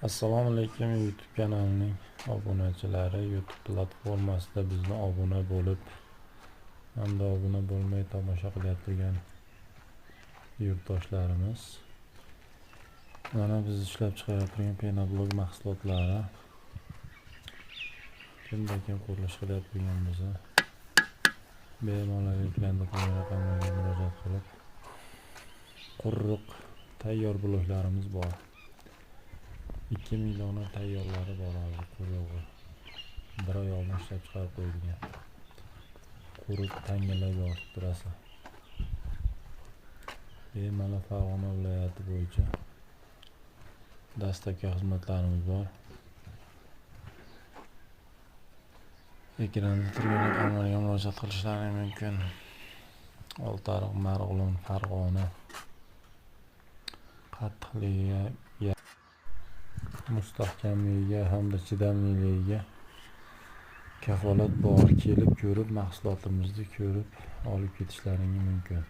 Assalomu alaykum YouTube kanalining obunachilari. YouTube platformasida bizni obuna bo'lib hamda obuna bo'lmay tomosha qilayotgan yurtdoshlarimiz. Mana biz ishlab chiqarayotgan penoblok mahsulotlari kimda-kim qurilish qilayotgan bo'lsa bemalol ekranda turgan raqamlarga murojaat qilib quruq tayyor bloklarimiz bor. 2 million tayyorlari bor hozir qurug'i. Bir oy oldin ishlab chiqarib qo'yilgan. Quruq tangalar yotib turasa. Bemalol Farg'ona viloyati bo'yicha dastlabki xizmatlarimiz bor. Ekranda turgan raqamlarga murojaat qilishlari mumkin. Oltiariq, Marg'ilon, Farg'ona qattiqligiga, mustahkamligiga hamda chidamliligiga kafolat bor. Kelib ko'rib mahsulotimizni ko'rib olib ketishlaringiz mumkin.